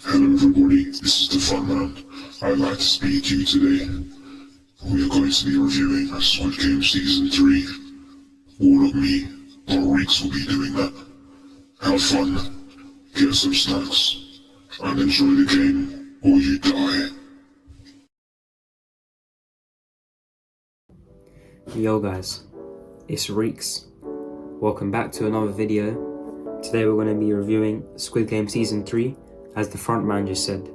Hello everybody, this is the Fun Man. I'd like to speak to you today. We are going to be reviewing Squid Game Season 3. All of me, or Reeks will be doing that. Have fun, get some snacks, and enjoy the game, or you die. Yo guys, it's Reeks. Welcome back to another video. Today we're going to be reviewing Squid Game Season 3, as the front man just said.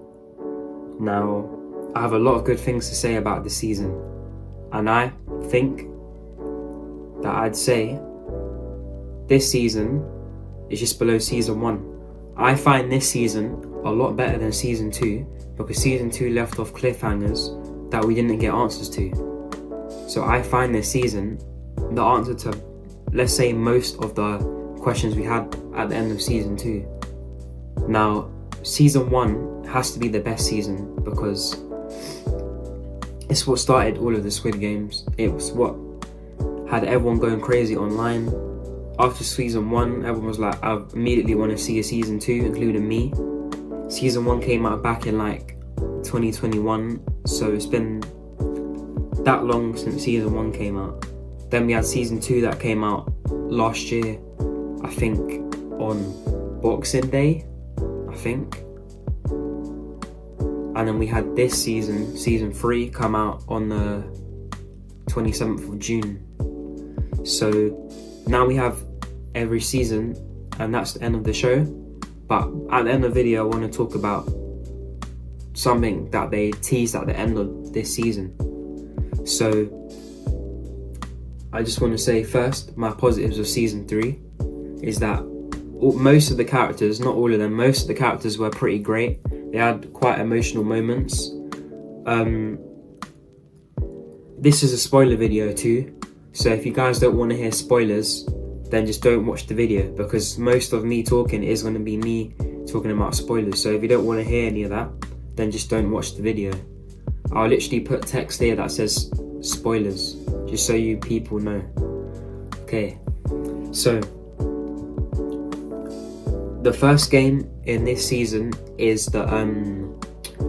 Now, I have a lot of good things to say about this season, and I think that I'd say this season is just below Season 1. I find this season a lot better than Season 2, because Season 2 left off cliffhangers that we didn't get answers to. So I find this season the answer to, let's say, most of the questions we had at the end of Season 2. Now, Season 1 has to be the best season because it's what started all of the Squid Games. It was what had everyone going crazy online. After Season 1, everyone was like, I immediately want to see a Season 2, including me. Season 1 came out back in like 2021, so it's been that long since Season 1 came out. Then we had Season 2 that came out last year, I think on Boxing Day, I think. And then we had this season, Season 3, come out on the 27th of June. So now we have every season, and that's the end of the show. But at the end of the video, I want to talk about something that they teased at the end of this season. So I just want to say first, my positives of Season 3 is that most of the characters, not all of them, most of the characters were pretty great. They had quite emotional moments. This is a spoiler video too, so if you guys don't want to hear spoilers, then just don't watch the video, because most of me talking is going to be me talking about spoilers. So if you don't want to hear any of that, then just don't watch the video. I'll literally put text here that says spoilers, just so you people know. Okay, so the first game in this season is the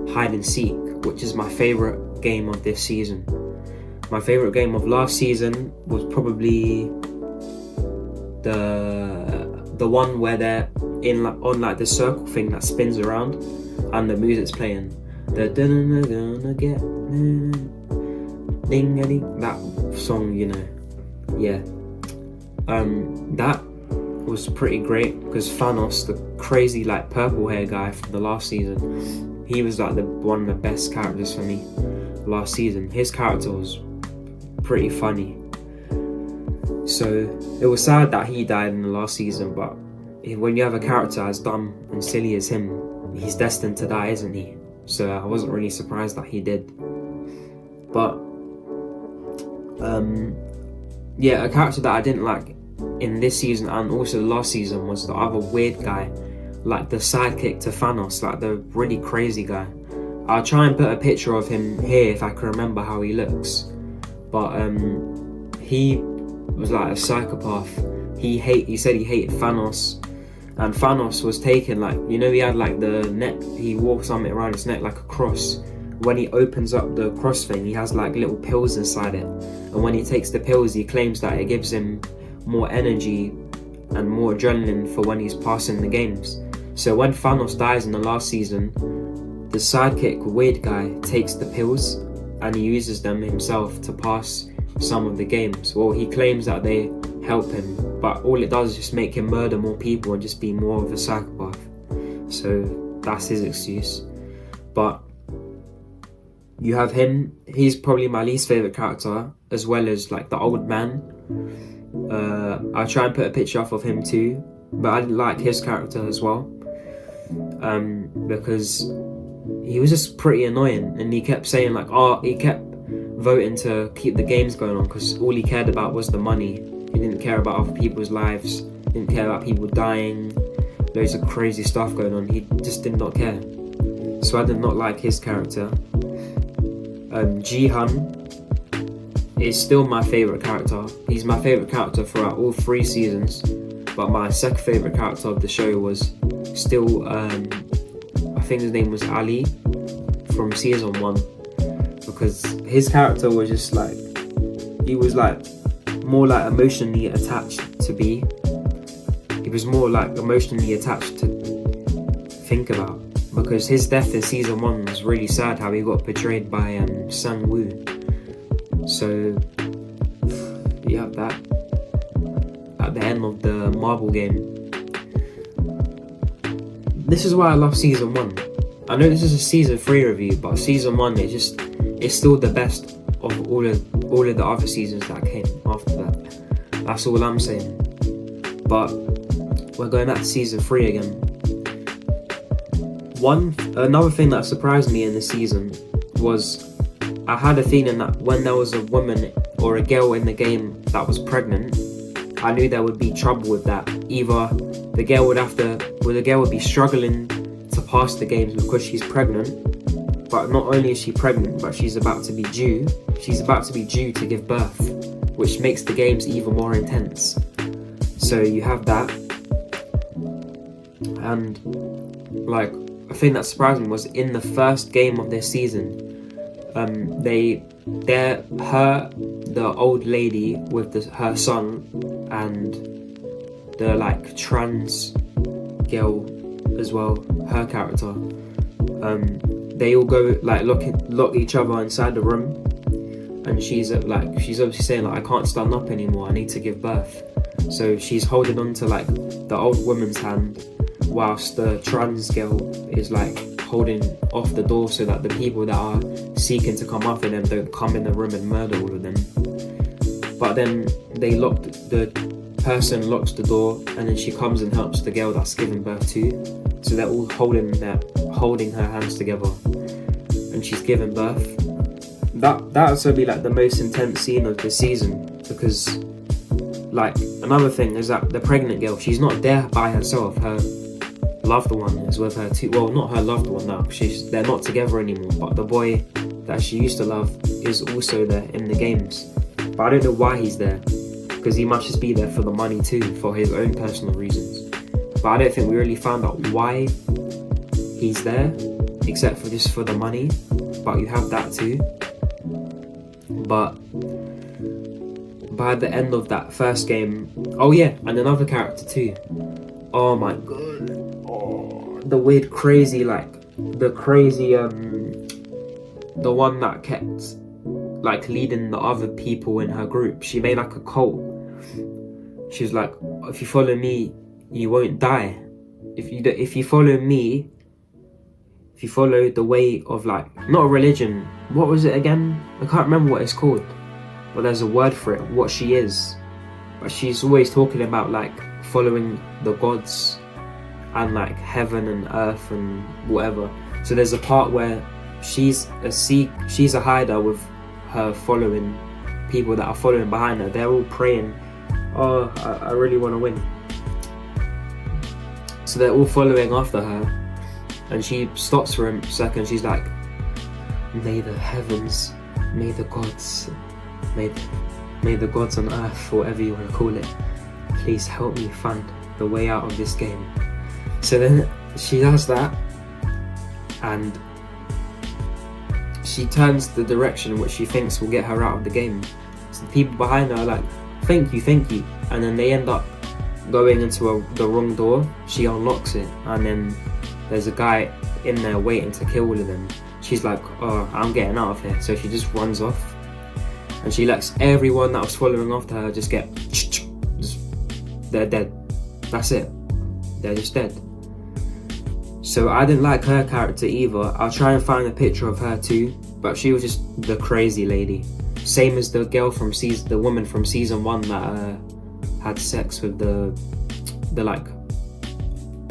hide and seek, which is my favorite game of this season. My favorite game of last season was probably the one where they're on like the circle thing that spins around and the music's playing. The gonna get ding a ding, that song, you know. Yeah, that was pretty great because Thanos, the crazy like purple hair guy from the last season, he was like one of the best characters for me last season. His character was pretty funny. So it was sad that he died in the last season, but when you have a character as dumb and silly as him, he's destined to die, isn't he? So I wasn't really surprised that he did. But yeah, a character that I didn't like in this season and also last season was the other weird guy, like the sidekick to Thanos, like the really crazy guy. I'll try and put a picture of him here if I can remember how he looks. But he was like a psychopath. He said he hated Thanos, and Thanos was taken, like, you know, he had like the neck, he wore something around his neck like a cross. When he opens up the cross thing, he has like little pills inside it, and when he takes the pills, he claims that it gives him more energy and more adrenaline for when he's passing the games. So when Thanos dies in the last season, the sidekick weird guy takes the pills and he uses them himself to pass some of the games. Well, he claims that they help him, but all it does is just make him murder more people and just be more of a psychopath. So that's his excuse. But you have him, he's probably my least favourite character, as well as like the old man. I'll try and put a picture up of him too, but I didn't like his character as well, because he was just pretty annoying, and he kept saying like, he kept voting to keep the games going on because all he cared about was the money. He didn't care about other people's lives, didn't care about people dying, loads of crazy stuff going on. He just did not care. So I did not like his character. Jihan is still my favourite character. He's my favourite character throughout all 3 seasons, but my second favourite character of the show was still, I think his name was Ali from season 1, because his character was just like, he was like more like emotionally attached to B. He was more like emotionally attached to think about, because his death in season 1 was really sad, how he got betrayed by Sang Woo. So yeah, that at the end of the marble game. This is why I love season 1. I know this is a season 3 review, but season 1 it's still the best of all of the other seasons that came after that. That's all I'm saying. But we're going back to season 3 again. Another thing that surprised me in this season was, I had a feeling that when there was a woman or a girl in the game that was pregnant, I knew there would be trouble with that. Either the girl would be struggling to pass the games because she's pregnant, but not only is she pregnant, but she's about to be due to give birth, which makes the games even more intense. So you have that. And like, a thing that surprised me was in the first game of this season, the old lady with her son and the like trans girl as well, her character, they all go like lock each other inside the room, and she's obviously saying like, I can't stand up anymore, I need to give birth. So she's holding on to like the old woman's hand, whilst the trans girl is like holding off the door so that the people that are seeking to come after them don't come in the room and murder all of them. But then the person locks the door, and then she comes and helps the girl that's giving birth too. So they're all holding her hands together, and she's giving birth. That also be like the most intense scene of the season, because like another thing is that the pregnant girl, she's not there by herself. Her loved one is with her too. Well, not her loved one now, they're not together anymore, but the boy that she used to love is also there in the games. But I don't know why he's there, because he must just be there for the money too, for his own personal reasons. But I don't think we really found out why he's there, except for just for the money. But you have that too. But by the end of that first game, oh yeah, and another character too. Oh my god. Oh, the weird crazy, like the one that kept like leading the other people in her group. She made like a cult. She was like, if you follow me, you won't die. If you follow me, if you follow the way of like, not a religion, what was it again? I can't remember what it's called, but there's a word for it, what she is. But she's always talking about like following the gods and like heaven and earth and whatever. So there's a part where she's a hider with her following people that are following behind her. They're all praying, oh, I really want to win. So they're all following after her, and she stops for a second. She's like, may the heavens, may the gods, may the gods on earth, whatever you want to call it, please help me find the way out of this game. So then she does that, and she turns the direction in which she thinks will get her out of the game. So the people behind her are like, thank you, and then they end up going into the wrong door. She unlocks it, and then there's a guy in there waiting to kill all of them. She's like, oh, I'm getting out of here. So she just runs off, and she lets everyone that was following after her just they're dead. That's it, they're just dead. So I didn't like her character either. I'll try and find a picture of her too, but she was just the crazy lady. Same as the girl from the woman from season 1 that had sex with the like,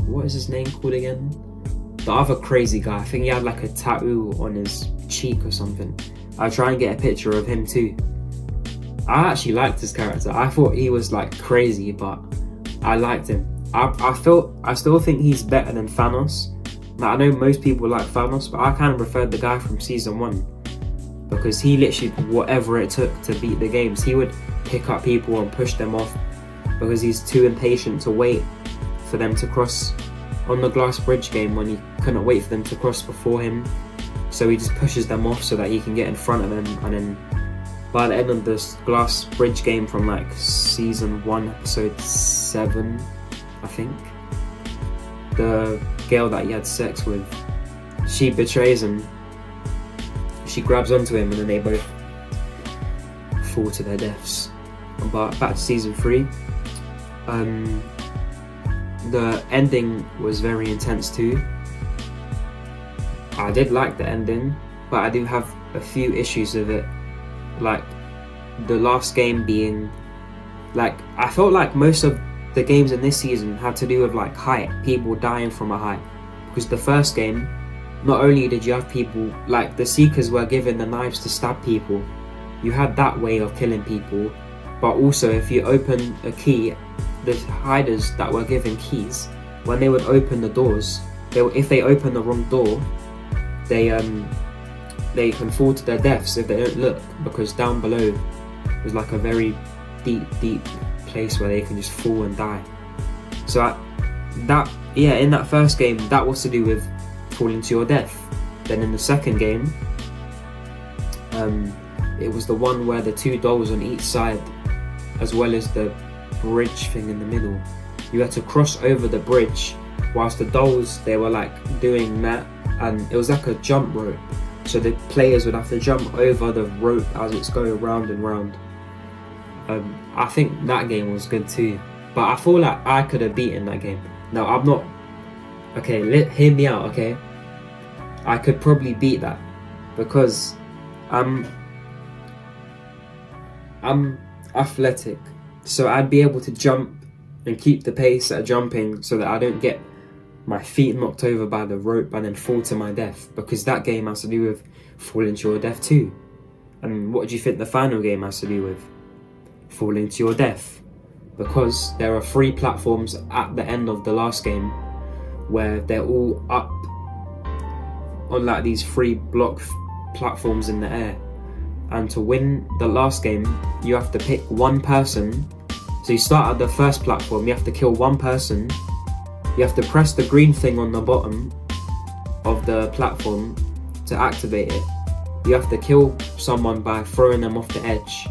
what is his name called again? The other crazy guy. I think he had like a tattoo on his cheek or something. I'll try and get a picture of him too. I actually liked his character. I thought he was like crazy, but I liked him. I still think he's better than Thanos. Now, I know most people like Thanos, but I kind of preferred the guy from season 1, because he literally did whatever it took to beat the games. He would pick up people and push them off because he's too impatient to wait for them to cross on the glass bridge game when he couldn't wait for them to cross before him, so he just pushes them off so that he can get in front of them. And then by the end of this glass bridge game from like season 1 episode 7, I think, the girl that he had sex with, she betrays him. She grabs onto him and then they both fall to their deaths. But back to season 3, the ending was very intense too. I did like the ending, but I do have a few issues with it. Like the last game being, like, I felt like most of the games in this season had to do with like height, people dying from a height. Because the first game, not only did you have people, like the Seekers were given the knives to stab people, you had that way of killing people, but also if you open a key, the hiders that were given keys, when they would open the doors, if they open the wrong door, they can fall to their deaths if they don't look, because down below is like a very deep place where they can just fall and die. So in that first game, that was to do with falling to your death. Then in the second game, it was the one where the 2 dolls on each side, as well as the bridge thing in the middle, you had to cross over the bridge, whilst the dolls, they were like doing that, and it was like a jump rope, so the players would have to jump over the rope as it's going round and round. I think that game was good too, but I feel like I could have beaten that game. Now I'm not, okay, hear me out, okay? I could probably beat that because I'm athletic, so I'd be able to jump and keep the pace at jumping so that I don't get my feet knocked over by the rope and then fall to my death, because that game has to do with falling to your death too. And what do you think the final game has to do with? Falling to your death. Because there are 3 platforms at the end of the last game where they're all up on like these 3 block platforms in the air, and to win the last game you have to pick one person. So you start at the first platform, you have to kill one person, you have to press the green thing on the bottom of the platform to activate it. You have to kill someone by throwing them off the edge.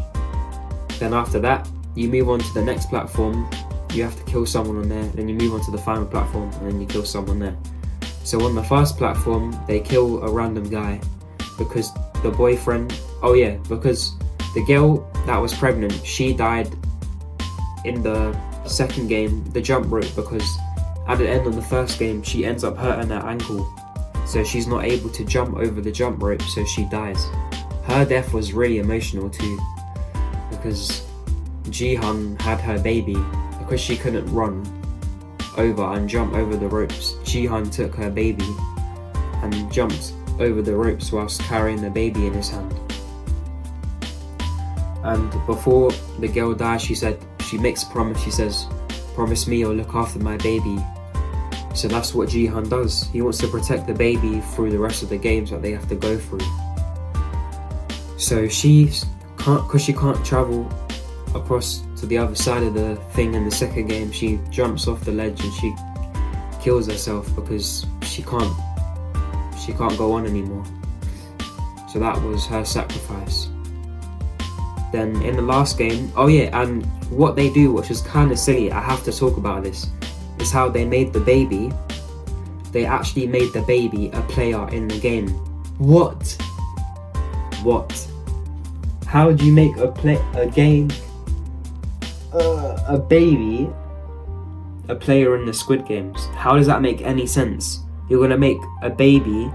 Then after that, you move on to the next platform, you have to kill someone on there, then you move on to the final platform and then you kill someone there. So on the first platform, they kill a random guy because the boyfriend, because the girl that was pregnant, she died in the second game, the jump rope, because at the end of the first game, she ends up hurting her ankle. So she's not able to jump over the jump rope, so she dies. Her death was really emotional too, because Jihan had her baby. Because she couldn't run over and jump over the ropes, Jihan took her baby and jumped over the ropes whilst carrying the baby in his hand. And before the girl dies, she makes a promise. She says, "Promise me you'll look after my baby." So that's what Jihan does. He wants to protect the baby through the rest of the games that they have to go through. So because she can't travel across to the other side of the thing in the second game, she jumps off the ledge and she kills herself because she can't go on anymore. So that was her sacrifice. Then in the last game, and what they do, which is kind of silly, I have to talk about this, is how they made the baby. They actually made the baby a player in the game. What? How do you make a baby a player in the Squid Games? How does that make any sense? You're gonna make a baby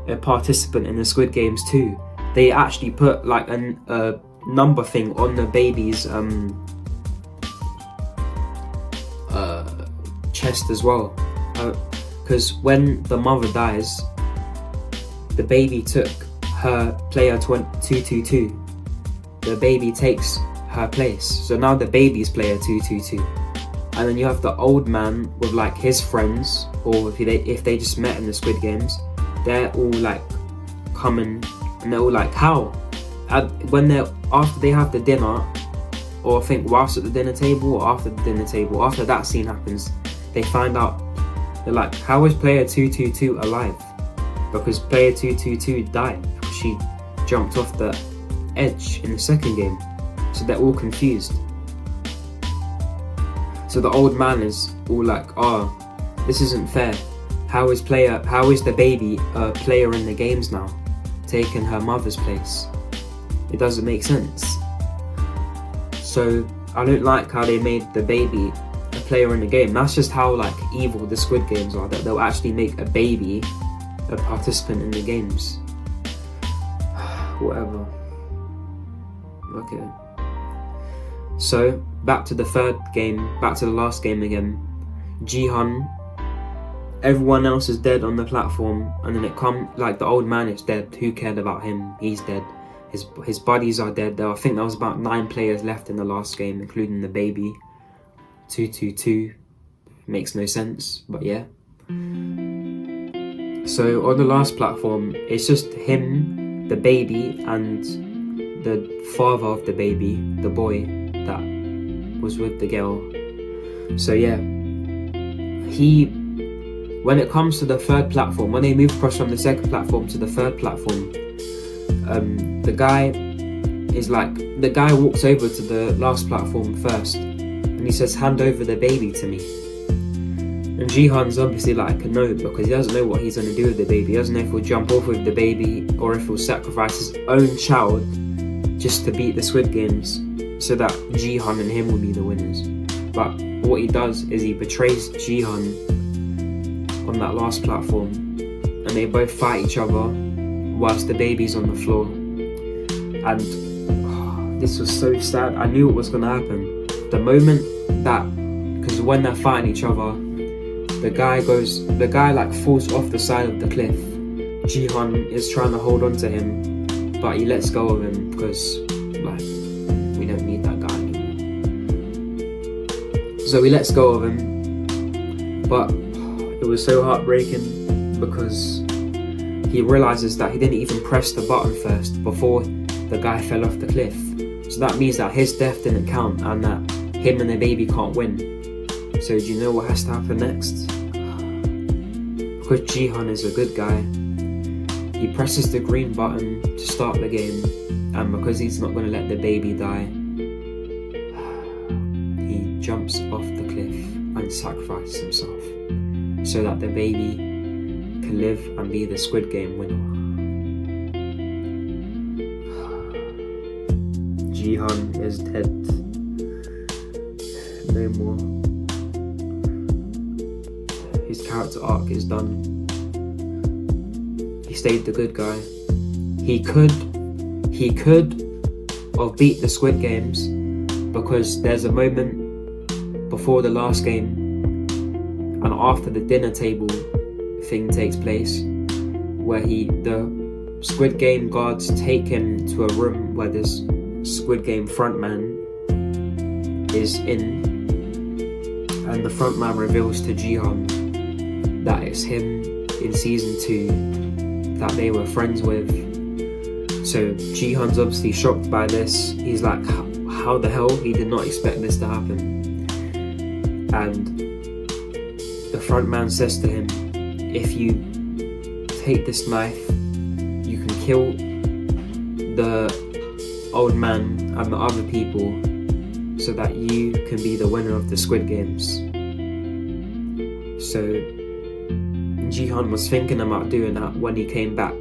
a participant in the Squid Games too. They actually put like a number thing on the baby's chest as well, because when the mother dies, the baby took her player 222. The baby takes her place, so now the baby's player 222. And then you have the old man with like his friends, or if they just met in the Squid Games, they're all like coming and they're all like, how? After they have the dinner, or I think whilst at the dinner table or after the dinner table, after that scene happens, they find out They're like, how is player 222 alive? Because player 222 died. She jumped off the edge in the second game. So they're all confused. So the old man is all like, oh, this isn't fair. How is the baby a player in the games now, taking her mother's place? It doesn't make sense. So I don't like how they made the baby a player in the game. That's just how like evil the Squid Games are, that they'll actually make a baby a participant in the games. Whatever. Okay. So back to the last game again. Jihan, everyone else is dead on the platform, and then the old man is dead. Who cared about him? He's dead. His buddies are dead. I think there was about 9 players left in the last game, including the baby. 222 makes no sense, but yeah. So on the last platform, it's just him, the baby, and the father of the baby, the boy that was with the girl. So yeah, when it comes to the third platform, when they move across from the second platform to the third platform, the guy walks over to the last platform first, and he says, hand over the baby to me. And Jihan's obviously like, no, because he doesn't know what he's going to do with the baby. He doesn't know if he'll jump off with the baby or if he'll sacrifice his own child just to beat the Squid Games so that Jihan and him will be the winners. But what he does is he betrays Jihan on that last platform, and they both fight each other whilst the baby's on the floor. And this was so sad. I knew it was going to happen. The moment because when they're fighting each other, the guy like falls off the side of the cliff. Jihan is trying to hold on to him, but he lets go of him because like, we don't need that guy anymore. So he lets go of him, but it was so heartbreaking because he realizes that he didn't even press the button first before the guy fell off the cliff. So that means that his death didn't count and that him and the baby can't win. So do you know what has to happen next? Because Jihan is a good guy, he presses the green button to start the game, and because he's not going to let the baby die, he jumps off the cliff and sacrifices himself so that the baby can live and be the Squid Game winner. Jihan is dead. No more. His character arc is done. He stayed the good guy. He could have beat the Squid Games because there's a moment before the last game and after the dinner table thing takes place where the Squid Game guards take him to a room where this Squid Game frontman is in, and the frontman reveals to Jihan that it's him in season 2 that they were friends with. So Jihan's obviously shocked by this. He's like, how the hell? He did not expect this to happen. And the frontman says to him, if you take this knife, you can kill the old man and the other people so that you can be the winner of the Squid Games. So Jihan was thinking about doing that when he came back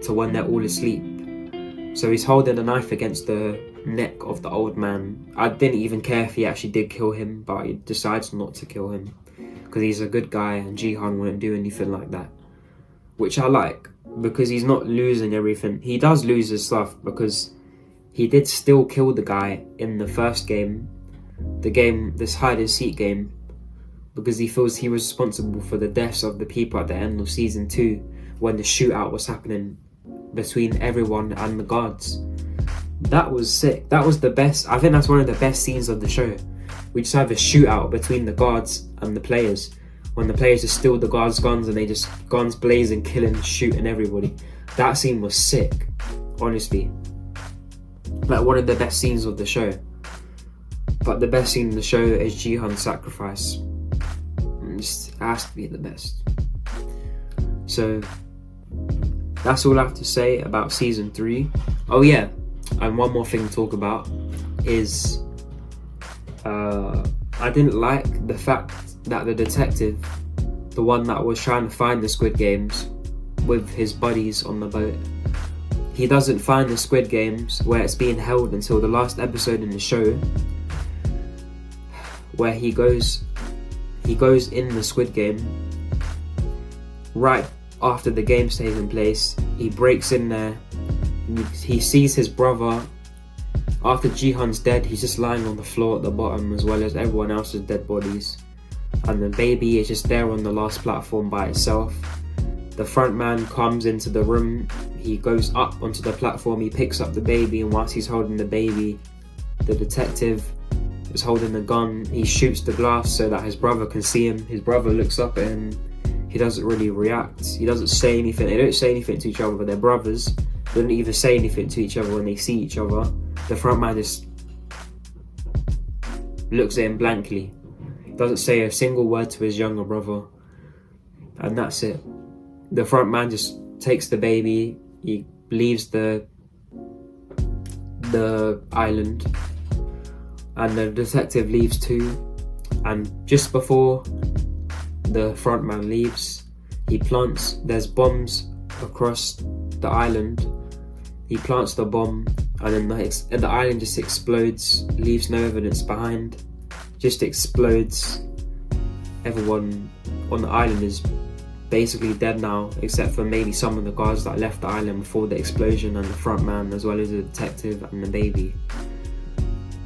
to when they're all asleep. So he's holding a knife against the neck of the old man. I didn't even care if he actually did kill him, but he decides not to kill him because he's a good guy and Jihan wouldn't do anything like that, which I like because he's not losing everything. He does lose his stuff because he did still kill the guy in the first game, this hide and seek game, because he feels he was responsible for the deaths of the people at the end of season 2 when the shootout was happening between everyone and the guards. That was sick. That was the best. I think that's one of the best scenes of the show. We just have a shootout between the guards and the players when the players just steal the guards' guns and they just guns blazing, killing, shooting everybody. That scene was sick, honestly. Like one of the best scenes of the show. But the best scene in the show is Jihan's sacrifice. It has to be the best. So that's all I have to say about season 3. Oh yeah, and one more thing to talk about is I didn't like the fact that the detective, the one that was trying to find the Squid Games with his buddies on the boat, he doesn't find the Squid Games where it's being held until the last episode in the show, where he goes in the Squid Game right after the game's taking place. He breaks in there, he sees his brother. After Jihan's dead, he's just lying on the floor at the bottom, as well as everyone else's dead bodies, and the baby is just there on the last platform by itself. The front man comes into the room, he goes up onto the platform, he picks up the baby, and whilst he's holding the baby, the detective is holding the gun. He shoots the glass so that his brother can see him. His brother looks up at him. He doesn't really react. He doesn't say anything. They don't say anything to each other, but they're brothers. They don't even say anything to each other when they see each other. The front man just looks at him blankly. Doesn't say a single word to his younger brother. And that's it. The front man just takes the baby. He leaves the island. And the detective leaves too. And just before the front man leaves, there's bombs across the island. He plants the bomb, and then the island just explodes, leaves no evidence behind, just explodes. Everyone on the island is basically dead now, except for maybe some of the guards that left the island before the explosion, and the front man, as well as the detective and the baby.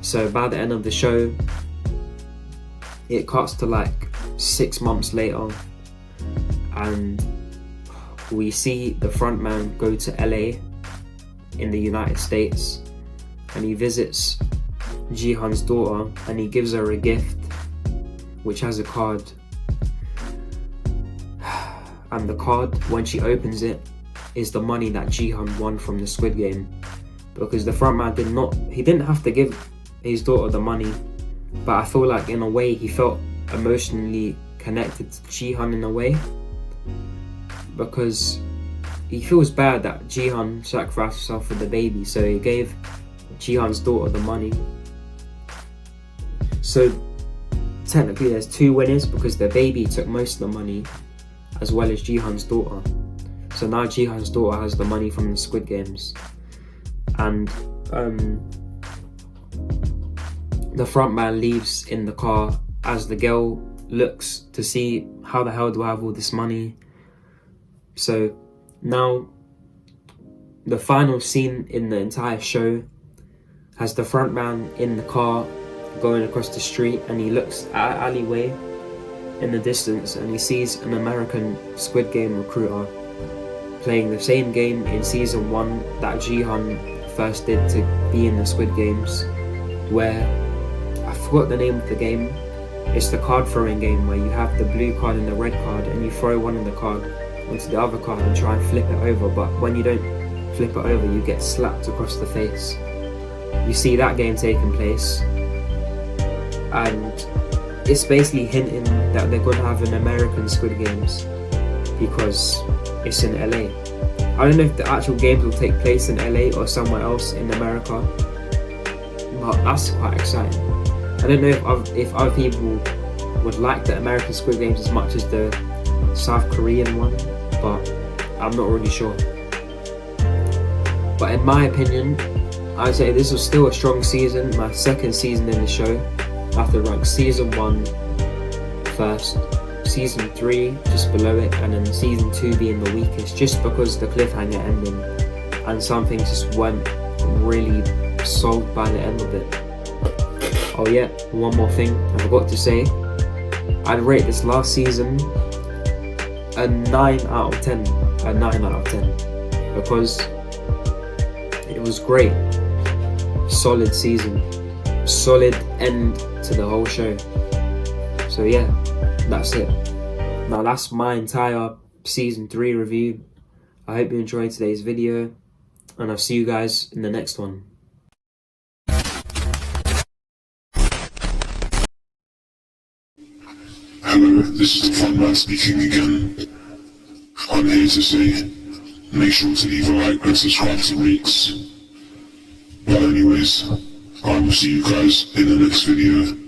So by the end of the show, it cuts to like 6 months later, and we see the front man go to LA in the United States, and he visits Jihan's daughter, and he gives her a gift which has a card, and the card, when she opens it, is the money that Jihan won from the Squid Game, because the front man didn't have to give his daughter the money, but I feel like in a way he felt emotionally connected to Jihan in a way, because he feels bad that Jihan sacrificed himself for the baby, so he gave Jihan's daughter the money. So technically there's 2 winners, because the baby took most of the money, as well as Jihan's daughter. So now Jihan's daughter has the money from the Squid Games. And the front man leaves in the car as the girl looks to see, how the hell do I have all this money? So now the final scene in the entire show has the front man in the car going across the street, and he looks at an alleyway in the distance, and he sees an American Squid Game recruiter playing the same game in season 1 that Jihan first did to be in the Squid Games, where I forgot the name of the game. It's the card throwing game where you have the blue card and the red card, and you throw one of the card onto the other card and try and flip it over, but when you don't flip it over, you get slapped across the face. You see that game taking place, and it's basically hinting that they're going to have an American Squid Games because it's in LA. I don't know if the actual games will take place in LA or somewhere else in America, but that's quite exciting. I don't know if other people would like the American Squid Games as much as the South Korean one, but I'm not really sure. But in my opinion, I'd say this was still a strong season, my second season in the show. I have to rank season 1 first, season 3 just below it, and then season 2 being the weakest, just because the cliffhanger ending and some things just weren't really solved by the end of it. Oh yeah, one more thing I forgot to say. I'd rate this last season a 9 out of 10. A 9 out of 10. Because it was great. Solid season. Solid end to the whole show. So yeah, that's it. Now that's my entire season 3 review. I hope you enjoyed today's video, and I'll see you guys in the next one. Hello, this is the front man speaking again. I'm here to say, make sure to leave a like and subscribe to Reeks. But anyways, I will see you guys in the next video.